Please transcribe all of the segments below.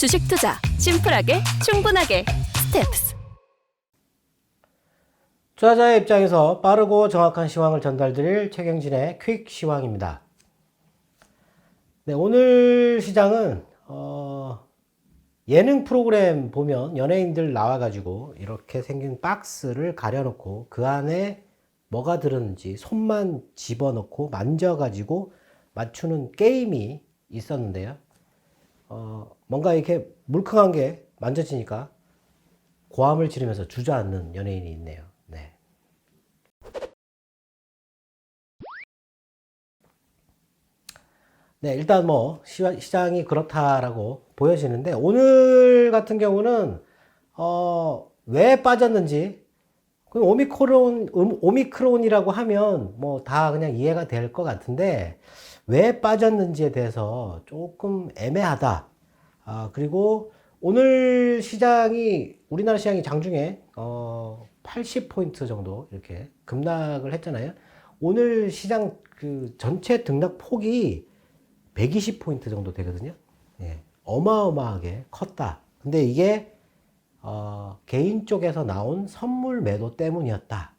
주식 투자 심플하게 충분하게 스텝스. 투자자의 입장에서 빠르고 정확한 시황을 전달드릴 최경진의 퀵 시황입니다. 네, 오늘 시장은 예능 프로그램 보면 연예인들 나와가지고 이렇게 생긴 박스를 가려놓고 그 안에 뭐가 들었는지 손만 집어넣고 만져가지고 맞추는 게임이 있었는데요. 뭔가 이렇게 물컹한 게 만져지니까 고함을 지르면서 주저앉는 연예인이 있네요. 네. 네, 일단 뭐 시장이 그렇다라고 보여지는데 오늘 같은 경우는 왜 빠졌는지 그 오미크론이라고 하면 뭐 다 그냥 이해가 될 것 같은데 왜 빠졌는지에 대해서 조금 애매하다. 그리고 오늘 시장이 우리나라 시장이 장중에 80포인트 정도 이렇게 급락을 했잖아요. 오늘 시장 그 전체 등락 폭이 120포인트 정도 되거든요. 예, 어마어마하게 컸다. 근데 이게 개인 쪽에서 나온 선물 매도 때문이었다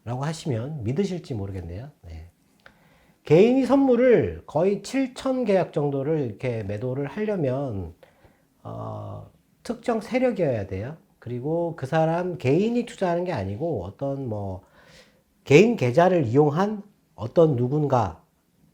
라고 하시면 믿으실지 모르겠네요. 네. 개인이 선물을 거의 7천 계약 정도를 이렇게 매도를 하려면 특정 세력이어야 돼요. 그리고 그 사람 개인이 투자하는 게 아니고 어떤 뭐 개인 계좌를 이용한 어떤 누군가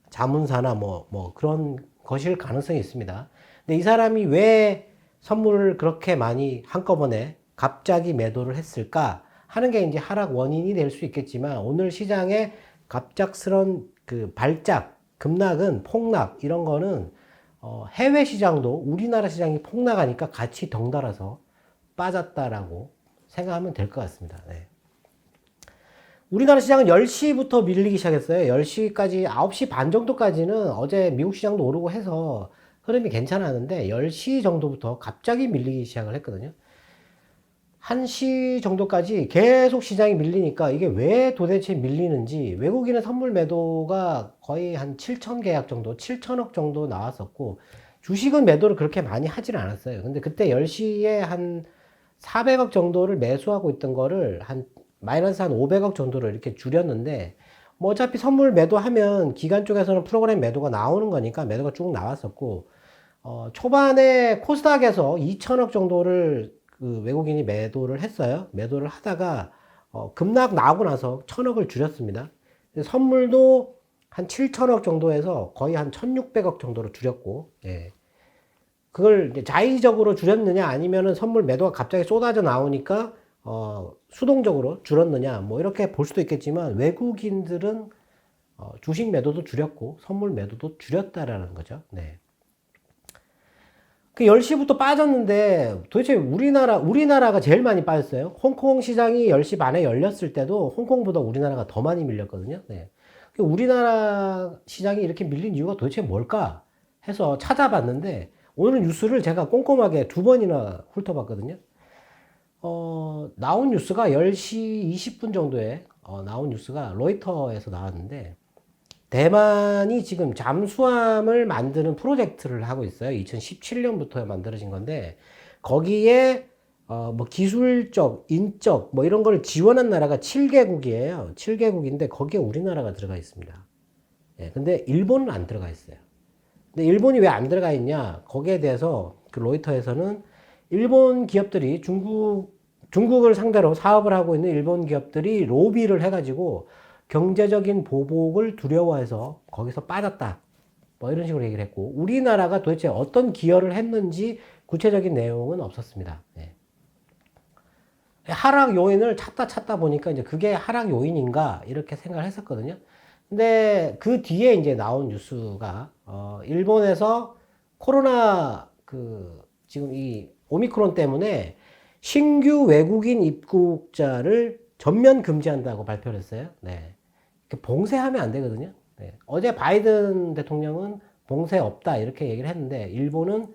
자문사나 뭐 그런 것일 가능성이 있습니다. 근데 이 사람이 왜 선물을 그렇게 많이 한꺼번에 갑자기 매도를 했을까 하는 게 이제 하락 원인이 될 수 있겠지만 오늘 시장의 갑작스런 그 발작, 급락은 폭락 이런 거는 해외 시장도 우리나라 시장이 폭락하니까 같이 덩달아서 빠졌다라고 생각하면 될 것 같습니다. 네. 우리나라 시장은 10시부터 밀리기 시작했어요. 10시까지, 9시 반 정도까지는 어제 미국 시장도 오르고 해서 흐름이 괜찮았는데 10시 정도부터 갑자기 밀리기 시작을 했거든요. 1시 정도까지 계속 시장이 밀리니까 이게 왜 도대체 밀리는지 외국인의 선물 매도가 거의 한 7천 계약 정도, 7천억 정도 나왔었고 주식은 매도를 그렇게 많이 하지는 않았어요. 근데 그때 10시에 한 400억 정도를 매수하고 있던 거를 마이너스 한 500억 정도를 이렇게 줄였는데 뭐 어차피 선물 매도하면 기관 쪽에서는 프로그램 매도가 나오는 거니까 매도가 쭉 나왔었고 초반에 코스닥에서 2천억 정도를 그 외국인이 매도를 했어요. 매도를 하다가 급락 나오고 나서 1천억을 줄였습니다. 선물도 한 7천억 정도에서 거의 한 1,600억 정도로 줄였고, 예. 그걸 이제 자의적으로 줄였느냐 아니면은 선물 매도가 갑자기 쏟아져 나오니까 수동적으로 줄었느냐 뭐 이렇게 볼 수도 있겠지만 외국인들은 주식 매도도 줄였고 선물 매도도 줄였다라는 거죠. 네. 그 10시부터 빠졌는데 도대체 우리나라가 제일 많이 빠졌어요. 홍콩 시장이 10시 반에 열렸을 때도 홍콩보다 우리나라가 더 많이 밀렸거든요. 네. 우리나라 시장이 이렇게 밀린 이유가 도대체 뭘까 해서 찾아봤는데 오늘 뉴스를 제가 꼼꼼하게 2번이나 훑어봤거든요. 나온 뉴스가 10시 20분 정도에 나온 뉴스가 로이터에서 나왔는데 대만이 지금 잠수함을 만드는 프로젝트를 하고 있어요. 2017년부터 만들어진 건데 거기에 뭐 기술적, 인적 뭐 이런 걸 지원한 나라가 7개국이에요. 7개국인데 거기에 우리나라가 들어가 있습니다. 예, 근데 일본은 안 들어가 있어요. 근데 일본이 왜 안 들어가 있냐? 거기에 대해서 그 로이터에서는 일본 기업들이 중국을 상대로 사업을 하고 있는 일본 기업들이 로비를 해가지고 경제적인 보복을 두려워해서 거기서 빠졌다. 뭐 이런 식으로 얘기를 했고, 우리나라가 도대체 어떤 기여를 했는지 구체적인 내용은 없었습니다. 네. 하락 요인을 찾다 보니까 이제 그게 하락 요인인가 이렇게 생각을 했었거든요. 근데 그 뒤에 이제 나온 뉴스가 일본에서 코로나 지금 이 오미크론 때문에 신규 외국인 입국자를 전면 금지한다고 발표를 했어요. 네. 봉쇄하면 안 되거든요. 네. 어제 바이든 대통령은 봉쇄 없다 이렇게 얘기를 했는데 일본은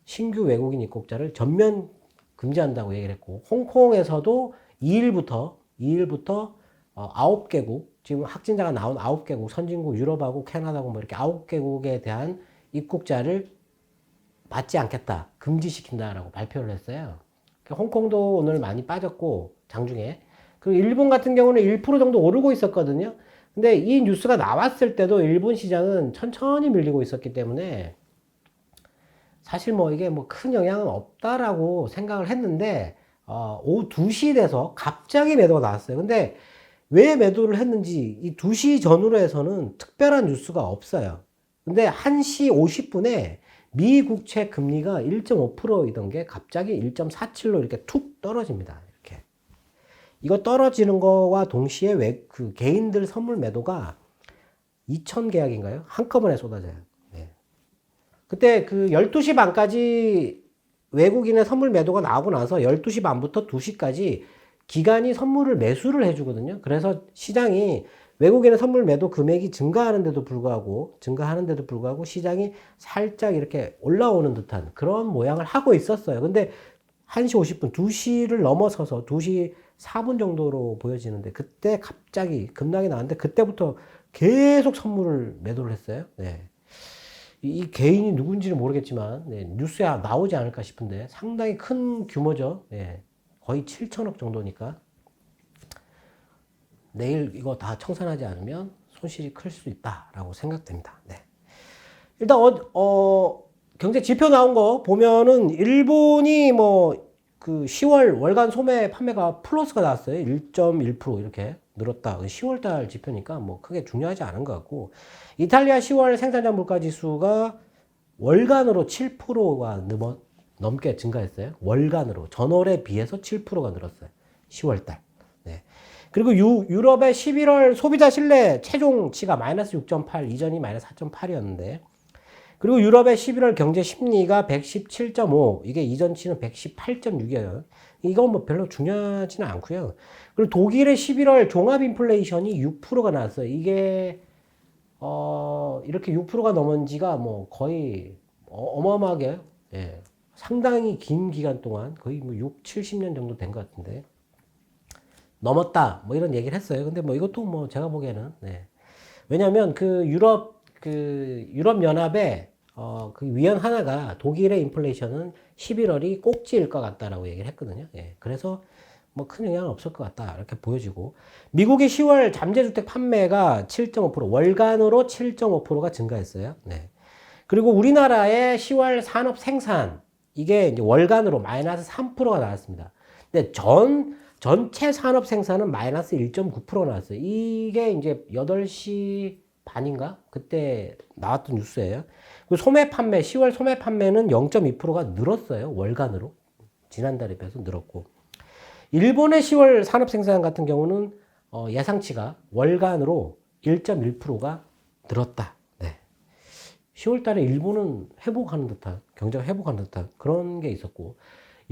신규 외국인 입국자를 전면 금지한다고 얘기를 했고 홍콩에서도 2일부터 9개국 지금 확진자가 나온 9개국 선진국 유럽하고 캐나다고 뭐 이렇게 9개국에 대한 입국자를 받지 않겠다, 금지시킨다라고 발표를 했어요. 홍콩도 오늘 많이 빠졌고 장중에, 그리고 일본 같은 경우는 1% 정도 오르고 있었거든요. 근데 이 뉴스가 나왔을 때도 일본 시장은 천천히 밀리고 있었기 때문에 사실 뭐 이게 뭐 큰 영향은 없다라고 생각을 했는데 오후 2시 돼서 갑자기 매도가 나왔어요. 근데 왜 매도를 했는지 이 2시 전후로 해서는 특별한 뉴스가 없어요. 근데 1시 50분에 미 국채 금리가 1.5%이던 게 갑자기 1.47로 이렇게 툭 떨어집니다. 이렇게. 이거 떨어지는 거와 동시에 그 개인들 선물 매도가 2,000 계약인가요? 한꺼번에 쏟아져요. 네. 그때 그 12시 반까지 외국인의 선물 매도가 나오고 나서 12시 반부터 2시까지 기관이 선물을 매수를 해주거든요. 그래서 시장이 외국인의 선물 매도 금액이 증가하는데도 불구하고 시장이 살짝 이렇게 올라오는 듯한 그런 모양을 하고 있었어요. 근데 1시 50분, 2시를 넘어서서 2시 4분 정도로 보여지는데 그때 갑자기 급락이 나왔는데 그때부터 계속 선물을 매도를 했어요. 네. 이 개인이 누군지는 모르겠지만 네, 뉴스에 나오지 않을까 싶은데 상당히 큰 규모죠. 네. 거의 7천억 정도니까 내일 이거 다 청산하지 않으면 손실이 클 수 있다라고 생각됩니다. 네. 일단 경제 지표 나온 거 보면은 일본이 뭐 그 10월 월간 소매 판매가 플러스가 나왔어요. 1.1% 이렇게 늘었다. 10월 달 지표니까 뭐 크게 중요하지 않은 것 같고, 이탈리아 10월 생산자 물가 지수가 월간으로 7%가 넘게 증가했어요. 월간으로. 전월에 비해서 7%가 늘었어요. 10월 달. 네. 그리고 유럽의 11월 소비자 신뢰 최종치가 마이너스 6.8, 이전이 마이너스 4.8이었는데, 그리고 유럽의 11월 경제 심리가 117.5, 이게 이전치는 118.6이에요. 이건 뭐 별로 중요하지는 않고요. 그리고 독일의 11월 종합 인플레이션이 6%가 나왔어요. 이게 이렇게 6%가 넘은 지가 뭐 거의 어마어마하게, 예, 상당히 긴 기간 동안 거의 뭐 6, 70년 정도 된 것 같은데 넘었다 뭐 이런 얘기를 했어요. 근데 뭐 이것도 뭐 제가 보기에는, 네. 왜냐하면 그 유럽 연합의 그 위원 하나가 독일의 인플레이션은 11월이 꼭지일 것 같다라고 얘기를 했거든요. 예. 그래서 뭐 큰 영향은 없을 것 같다 이렇게 보여지고, 미국의 10월 잠재주택 판매가 7.5%, 월간으로 7.5%가 증가했어요. 네. 그리고 우리나라의 10월 산업 생산, 이게 이제 월간으로 마이너스 3%가 나왔습니다. 근데 전체 산업 생산은 마이너스 1.9%가 나왔어요. 이게 이제 8시 반인가? 그때 나왔던 뉴스예요. 그리고 소매 판매, 10월 소매 판매는 0.2%가 늘었어요. 월간으로. 지난달에 비해서 늘었고. 일본의 10월 산업 생산 같은 경우는 예상치가 월간으로 1.1%가 늘었다. 네. 10월 달에 일본은 회복하는 듯한, 경제가 회복하는 듯한 그런 게 있었고,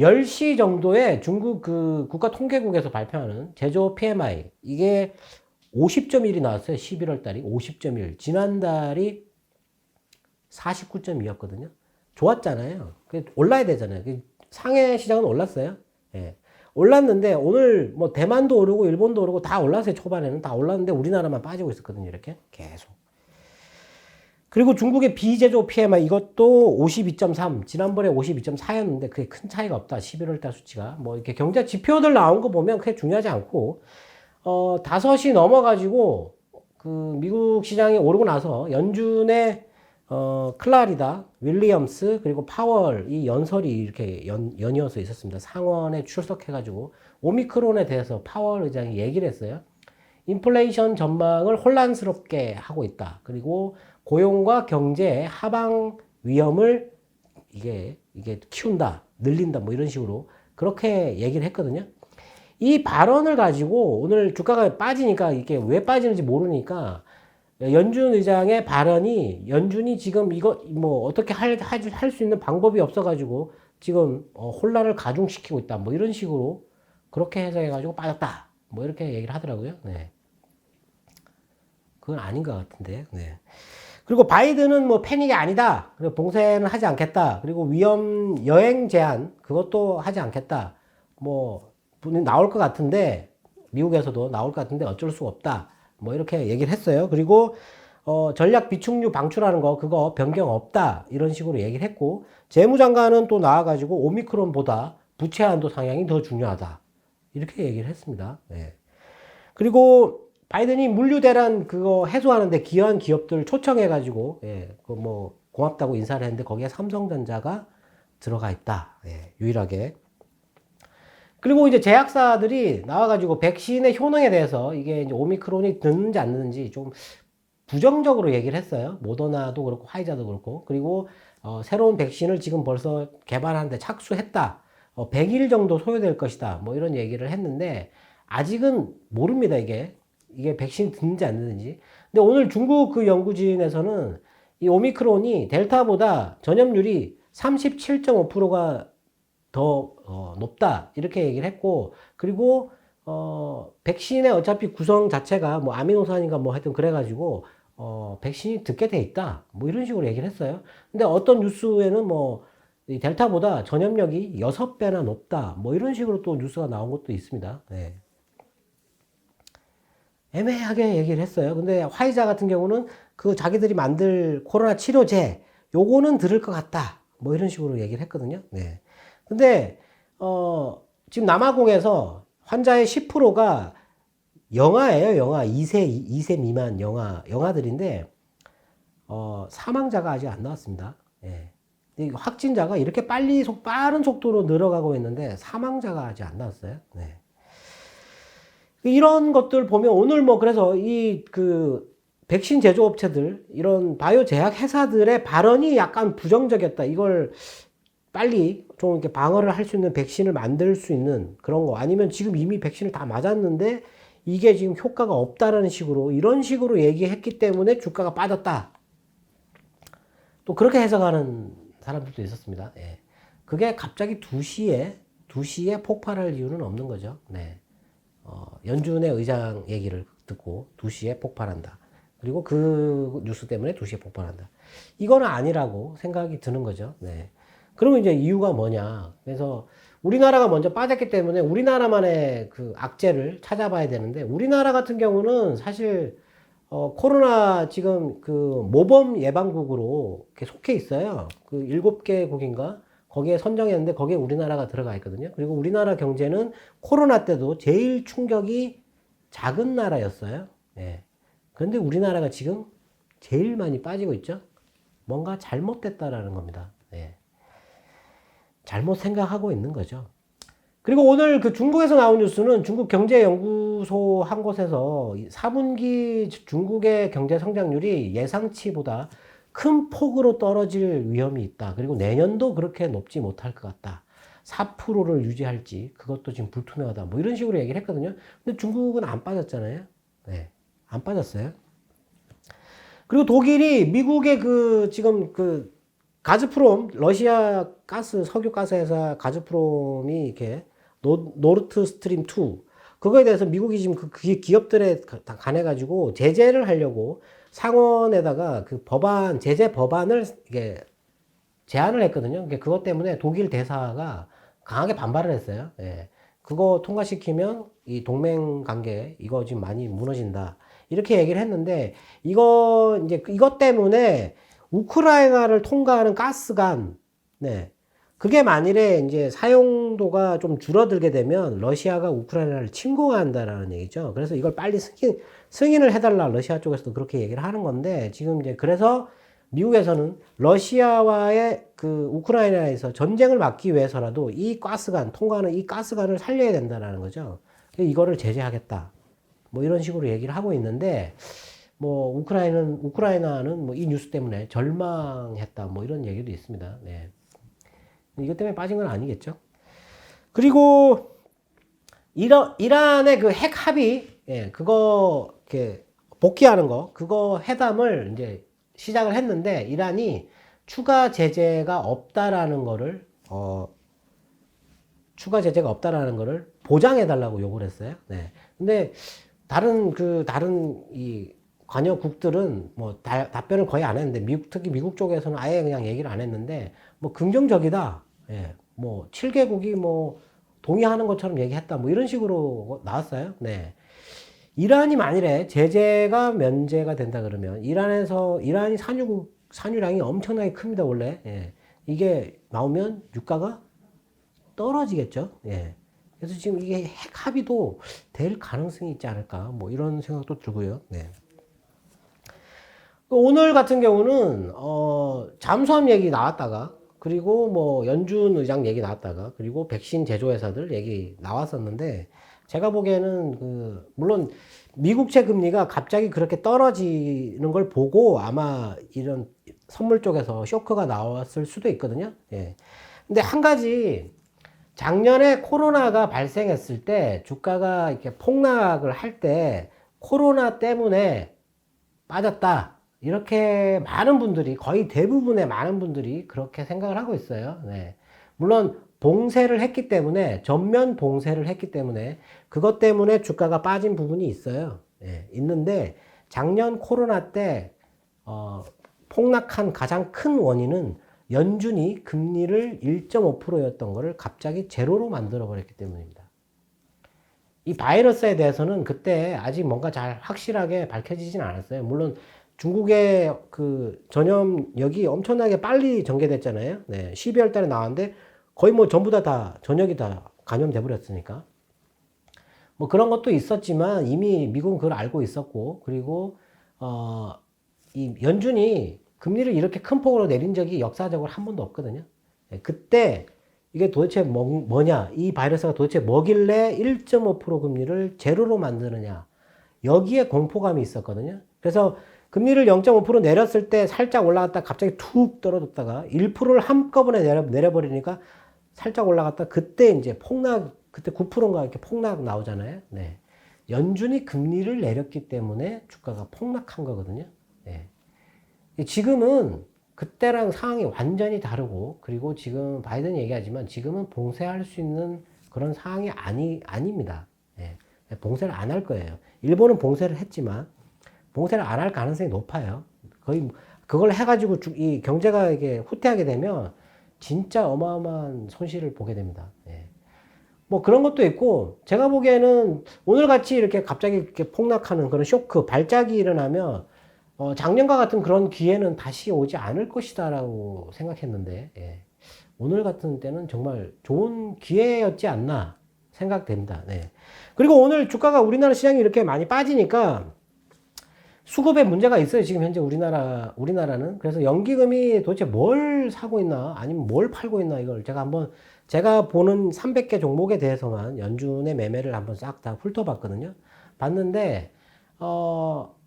10시 정도에 중국 그 국가통계국에서 발표하는 제조 PMI, 이게 50.1이 나왔어요. 11월 달이 50.1. 지난달이 49.2였거든요. 좋았잖아요. 올라야 되잖아요. 상해 시장은 올랐어요. 예. 올랐는데 오늘 뭐 대만도 오르고 일본도 오르고 다 올랐어요. 초반에는 다 올랐는데 우리나라만 빠지고 있었거든요. 이렇게 계속. 그리고 중국의 비제조 PMI 이것도 52.3, 지난번에 52.4였는데 그게 큰 차이가 없다. 11월 달 수치가. 뭐 이렇게 경제 지표들 나온 거 보면 그게 중요하지 않고, 5시 넘어가지고 그 미국 시장이 오르고 나서 연준의 클라리다, 윌리엄스, 그리고 파월, 이 연설이 이렇게 연이어서 있었습니다. 상원에 출석해가지고 오미크론에 대해서 파월 의장이 얘기를 했어요. 인플레이션 전망을 혼란스럽게 하고 있다. 그리고 고용과 경제의 하방 위험을 이게 키운다, 늘린다, 뭐 이런 식으로 그렇게 얘기를 했거든요. 이 발언을 가지고 오늘 주가가 빠지니까 이게 왜 빠지는지 모르니까 연준 의장의 발언이, 연준이 지금 이거 뭐 어떻게 할 수 있는 방법이 없어가지고 지금 혼란을 가중시키고 있다, 뭐 이런 식으로 그렇게 해석해가지고 빠졌다, 뭐 이렇게 얘기를 하더라고요. 네. 그건 아닌 것 같은데. 네. 그리고 바이든은 뭐 패닉이 아니다. 그리고 봉쇄는 하지 않겠다. 그리고 위험 여행 제한 그것도 하지 않겠다. 뭐 나올 것 같은데, 미국에서도 나올 것 같은데 어쩔 수가 없다. 뭐 이렇게 얘기를 했어요. 그리고 전략 비축류 방출하는 거 그거 변경 없다 이런 식으로 얘기를 했고 재무장관은 또 나와가지고 오미크론보다 부채 한도 상향이 더 중요하다 이렇게 얘기를 했습니다. 예. 그리고 바이든이 물류 대란 그거 해소하는데 기여한 기업들 초청해가지고 그 뭐 고맙다고 인사를 했는데 거기에 삼성전자가 들어가 있다. 유일하게. 그리고 이제 제약사들이 나와가지고 백신의 효능에 대해서 이게 이제 오미크론이 듣는지 안 듣는지 좀 부정적으로 얘기를 했어요. 모더나도 그렇고 화이자도 그렇고. 그리고 새로운 백신을 지금 벌써 개발하는데 착수했다. 100일 정도 소요될 것이다. 뭐 이런 얘기를 했는데 아직은 모릅니다. 이게 백신이 듣는지 안 듣는지. 근데 오늘 중국 그 연구진에서는 이 오미크론이 델타보다 전염률이 37.5%가 더 높다 이렇게 얘기를 했고 그리고 백신의 어차피 구성 자체가 뭐 아미노산인가 뭐 하여튼 그래가지고 백신이 듣게 돼 있다 뭐 이런 식으로 얘기를 했어요. 근데 어떤 뉴스에는 뭐 이 델타보다 전염력이 6배나 높다 뭐 이런 식으로 또 뉴스가 나온 것도 있습니다. 네. 애매하게 얘기를 했어요. 근데 화이자 같은 경우는 그 자기들이 만들 코로나 치료제 요거는 들을 것 같다 뭐 이런 식으로 얘기를 했거든요. 네. 근데 지금 남아공에서 환자의 10%가 영아예요. 영아 2세 미만 영아들인데 사망자가 아직 안 나왔습니다. 예. 확진자가 이렇게 빠른 속도로 늘어가고 있는데 사망자가 아직 안 나왔어요. 네. 이런 것들 보면 오늘 뭐 그래서 이 그 백신 제조업체들 이런 바이오 제약 회사들의 발언이 약간 부정적이었다. 이걸 빨리 좀 이렇게 방어를 할 수 있는 백신을 만들 수 있는 그런 거 아니면 지금 이미 백신을 다 맞았는데 이게 지금 효과가 없다라는 식으로 이런 식으로 얘기했기 때문에 주가가 빠졌다. 또 그렇게 해석하는 사람들도 있었습니다. 예. 그게 갑자기 2시에 폭발할 이유는 없는 거죠. 네. 연준의 의장 얘기를 듣고 2시에 폭발한다. 그리고 그 뉴스 때문에 2시에 폭발한다. 이거는 아니라고 생각이 드는 거죠. 네. 그러면 이제 이유가 뭐냐. 그래서 우리나라가 먼저 빠졌기 때문에 우리나라만의 그 악재를 찾아봐야 되는데 우리나라 같은 경우는 사실 코로나 지금 그 모범 예방국으로 이렇게 속해 있어요. 그 7개국인가? 거기에 선정했는데 거기에 우리나라가 들어가 있거든요. 그리고 우리나라 경제는 코로나 때도 제일 충격이 작은 나라였어요. 예. 그런데 우리나라가 지금 제일 많이 빠지고 있죠. 뭔가 잘못됐다라는 겁니다. 예. 잘못 생각하고 있는 거죠. 그리고 오늘 그 중국에서 나온 뉴스는 중국 경제연구소 한 곳에서 4분기 중국의 경제 성장률이 예상치보다 큰 폭으로 떨어질 위험이 있다. 그리고 내년도 그렇게 높지 못할 것 같다. 4%를 유지할지 그것도 지금 불투명하다. 뭐 이런 식으로 얘기를 했거든요. 근데 중국은 안 빠졌잖아요. 네, 안 빠졌어요. 그리고 독일이 미국의 그 지금 그 가즈프롬 러시아 가스 석유 가스 회사 가즈프롬이 이렇게 노르트 스트림 2 그거에 대해서 미국이 지금 그 기업들에 관해 가지고 제재를 하려고 상원에다가 그 법안 제재 법안을 이게 제안을 했거든요. 그것 때문에 독일 대사가 강하게 반발을 했어요. 예. 그거 통과시키면 이 동맹 관계 이거 지금 많이 무너진다. 이렇게 얘기를 했는데 이것 때문에 우크라이나를 통과하는 가스관 네. 그게 만일에 이제 사용도가 좀 줄어들게 되면 러시아가 우크라이나를 침공한다라는 얘기죠. 그래서 이걸 빨리 승인을 해달라 러시아 쪽에서도 그렇게 얘기를 하는 건데 지금 이제 그래서 미국에서는 러시아와의 그 우크라이나에서 전쟁을 막기 위해서라도 이 가스관 통과하는 이 가스관을 살려야 된다라는 거죠. 이거를 제재하겠다. 뭐 이런 식으로 얘기를 하고 있는데 뭐 우크라이나는 뭐 이 뉴스 때문에 절망했다. 뭐 이런 얘기도 있습니다. 네. 이것 때문에 빠진 건 아니겠죠. 그리고 이란의 그 핵 합의, 그거 이렇게 복귀하는 거, 그거 회담을 이제 시작을 했는데 이란이 추가 제재가 없다라는 거를 보장해 달라고 요구를 했어요. 네. 근데 다른 이 관여국들은 뭐 답변을 거의 안 했는데 특히 미국 쪽에서는 아예 그냥 얘기를 안 했는데 뭐 긍정적이다. 예. 뭐 7개국이 뭐 동의하는 것처럼 얘기했다. 뭐 이런 식으로 나왔어요. 네. 이란이 만일에 제재가 면제가 된다 그러면 이란이 산유량이 엄청나게 큽니다, 원래. 예. 이게 나오면 유가가 떨어지겠죠. 예. 그래서 지금 이게 핵 합의도 될 가능성이 있지 않을까, 뭐 이런 생각도 들고요. 네. 오늘 같은 경우는 잠수함 얘기 나왔다가, 그리고 뭐 연준 의장 얘기 나왔다가, 그리고 백신 제조회사들 얘기 나왔었는데, 제가 보기에는 물론 미국채 금리가 갑자기 그렇게 떨어지는 걸 보고 아마 이런 선물 쪽에서 쇼크가 나왔을 수도 있거든요. 예. 근데 한 가지, 작년에 코로나가 발생했을 때 주가가 이렇게 폭락을 할 때 코로나 때문에 빠졌다, 이렇게 많은 분들이, 거의 대부분의 많은 분들이 그렇게 생각을 하고 있어요. 네. 물론 봉쇄를 했기 때문에, 전면 봉쇄를 했기 때문에 그것 때문에 주가가 빠진 부분이 있어요. 네. 있는데 작년 코로나 때 폭락한 가장 큰 원인은 연준이 금리를 1.5%였던 거를 갑자기 제로로 만들어 버렸기 때문입니다. 이 바이러스에 대해서는 그때 아직 뭔가 잘 확실하게 밝혀지진 않았어요. 물론 중국의 그 전염력이 엄청나게 빨리 전개됐잖아요. 네, 12월 달에 나왔는데 거의 뭐 전부 다 전역이 다 감염돼 버렸으니까. 뭐 그런 것도 있었지만 이미 미국은 그걸 알고 있었고, 그리고 이 연준이 금리를 이렇게 큰 폭으로 내린 적이 역사적으로 한 번도 없거든요. 네, 그때 이게 도대체 뭐냐, 이 바이러스가 도대체 뭐길래 1.5% 금리를 제로로 만드느냐, 여기에 공포감이 있었거든요. 그래서 금리를 0.5% 내렸을 때 살짝 올라갔다 갑자기 툭 떨어졌다가 1%를 한꺼번에 내려버리니까 살짝 올라갔다, 그때 이제 그때 9%인가 이렇게 폭락 나오잖아요. 네. 연준이 금리를 내렸기 때문에 주가가 폭락한 거거든요. 네. 지금은 그때랑 상황이 완전히 다르고, 그리고 지금 바이든이 얘기하지만 지금은 봉쇄할 수 있는 그런 상황이 아닙니다. 예. 봉쇄를 안 할 거예요. 일본은 봉쇄를 했지만 봉쇄를 안 할 가능성이 높아요. 거의 그걸 해가지고 이 경제가 이게 후퇴하게 되면 진짜 어마어마한 손실을 보게 됩니다. 예. 뭐 그런 것도 있고, 제가 보기에는 오늘 같이 이렇게 갑자기 이렇게 폭락하는 그런 쇼크, 발작이 일어나면 작년과 같은 그런 기회는 다시 오지 않을 것이다라고 생각했는데, 예. 오늘 같은 때는 정말 좋은 기회였지 않나 생각됩니다. 네. 그리고 오늘 주가가 우리나라 시장이 이렇게 많이 빠지니까 수급에 문제가 있어요. 지금 현재 우리나라는. 그래서 연기금이 도대체 뭘 사고 있나, 아니면 뭘 팔고 있나, 이걸 제가 보는 300개 종목에 대해서만 연준의 매매를 한번 싹 다 훑어봤거든요. 봤는데,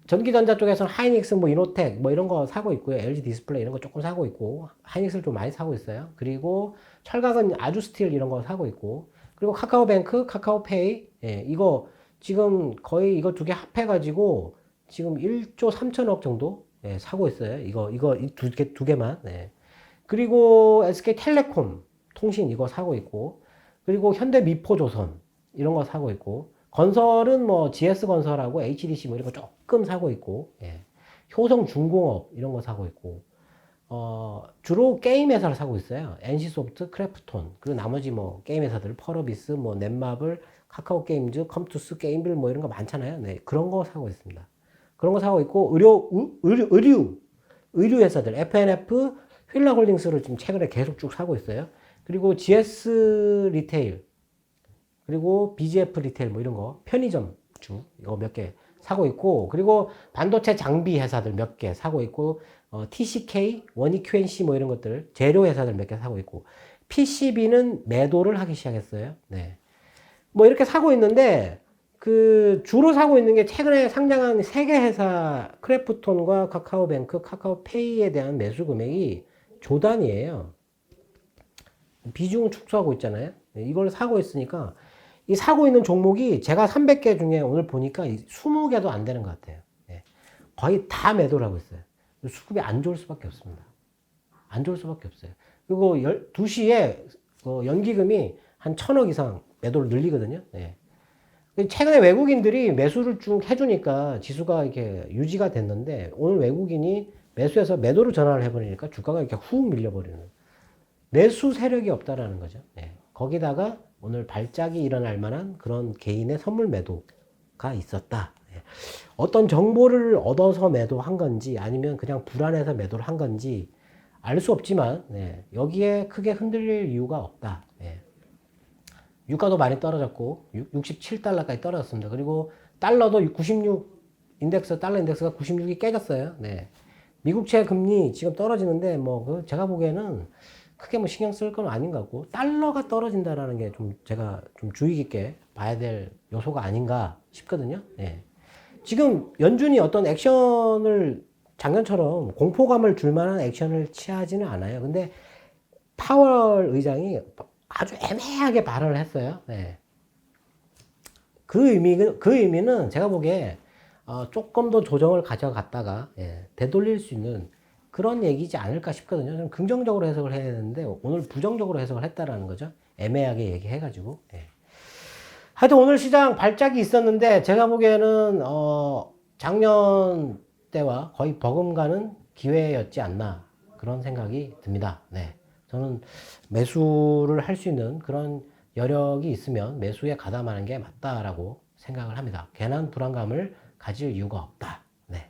전기전자 쪽에서는 하이닉스, 뭐 이노텍, 뭐 이런 거 사고 있고요. LG 디스플레이 이런 거 조금 사고 있고, 하이닉스를 좀 많이 사고 있어요. 그리고 철강은 아주스틸 이런 거 사고 있고, 그리고 카카오뱅크, 카카오페이, 예, 이거 지금 거의 이거 두 개 합해가지고 지금 1조 3천억 정도, 예, 사고 있어요. 이 두 개만. 예. 그리고 SK텔레콤 통신 이거 사고 있고, 그리고 현대미포조선 이런 거 사고 있고, 건설은 뭐 GS건설하고 HDC 뭐 이런 거 조금 사고 있고, 예. 효성중공업 이런 거 사고 있고, 주로 게임 회사를 사고 있어요. NC소프트, 크래프톤, 그리고 나머지 뭐 게임 회사들, 펄어비스, 뭐 넷마블, 카카오게임즈, 컴투스, 게임빌 뭐 이런 거 많잖아요. 네, 그런 거 사고 있습니다. 그런 거 사고 있고, 의류 회사들, FNF, 휠라홀딩스를 지금 최근에 계속 쭉 사고 있어요. 그리고 GS 리테일, 그리고 BGF 리테일 뭐 이런 거, 편의점주 이거 몇 개 사고 있고, 그리고 반도체 장비 회사들 몇 개 사고 있고, TCK, 원익 QNC 뭐 이런 것들, 재료 회사들 몇 개 사고 있고, PCB는 매도를 하기 시작했어요. 네. 뭐 이렇게 사고 있는데, 주로 사고 있는 게 최근에 상장한 세 개 회사, 크래프톤과 카카오뱅크, 카카오페이에 대한 매수 금액이 조단이에요. 비중을 축소하고 있잖아요. 이걸 사고 있으니까, 이 사고 있는 종목이 제가 300개 중에 오늘 보니까 20개도 안 되는 것 같아요. 거의 다 매도를 하고 있어요. 수급이 안 좋을 수밖에 없습니다. 안 좋을 수밖에 없어요. 그리고 2시에 연기금이 한 1,000억 이상 매도를 늘리거든요. 최근에 외국인들이 매수를 쭉 해주니까 지수가 이렇게 유지가 됐는데, 오늘 외국인이 매수해서 매도를 전환을 해버리니까 주가가 이렇게 훅 밀려버리는, 매수 세력이 없다라는 거죠. 거기다가 오늘 발작이 일어날 만한 그런 개인의 선물 매도, 매도가 있었다. 예. 어떤 정보를 얻어서 매도한 건지 아니면 그냥 불안해서 매도를 한 건지 알 수 없지만 예. 여기에 크게 흔들릴 이유가 없다. 예. 유가도 많이 떨어졌고 67달러까지 떨어졌습니다. 그리고 달러도 96 인덱스, 달러 인덱스가 96이 깨졌어요. 네. 미국채 금리 지금 떨어지는데 제가 보기에는 크게 신경 쓸 건 아닌 것 같고 달러가 떨어진다라는 게 제가 좀 주의 깊게 봐야 될 요소가 아닌가 싶거든요. 네. 지금 연준이 어떤 액션을 작년처럼 공포감을 줄 만한 액션을 취하지는 않아요. 근데 파월 의장이 아주 애매하게 발언을 했어요. 네. 그 의미는 제가 보기에 조금 더 조정을 가져갔다가 되돌릴 수 있는 그런 얘기지 않을까 싶거든요. 좀 긍정적으로 해석을 해야 되는데 오늘 부정적으로 해석을 했다라는 거죠. 애매하게 얘기해가지고. 하여튼 오늘 시장 발작이 있었는데 제가 보기에는 작년 때와 거의 버금가는 기회였지 않나 그런 생각이 듭니다. 네. 저는 매수를 할 수 있는 그런 여력이 있으면 매수에 가담하는 게 맞다라고 생각을 합니다. 괜한 불안감을 가질 이유가 없다. 네.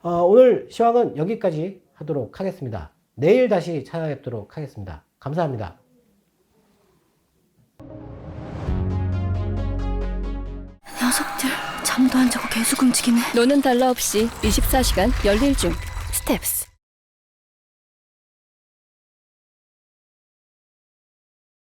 오늘 시황은 여기까지 하도록 하겠습니다. 내일 다시 찾아뵙도록 하겠습니다. 감사합니다. 녀석들 잠도 안 자고 계속 움직이네. 노는 달러 없이 24시간 열일 중. 스텝스.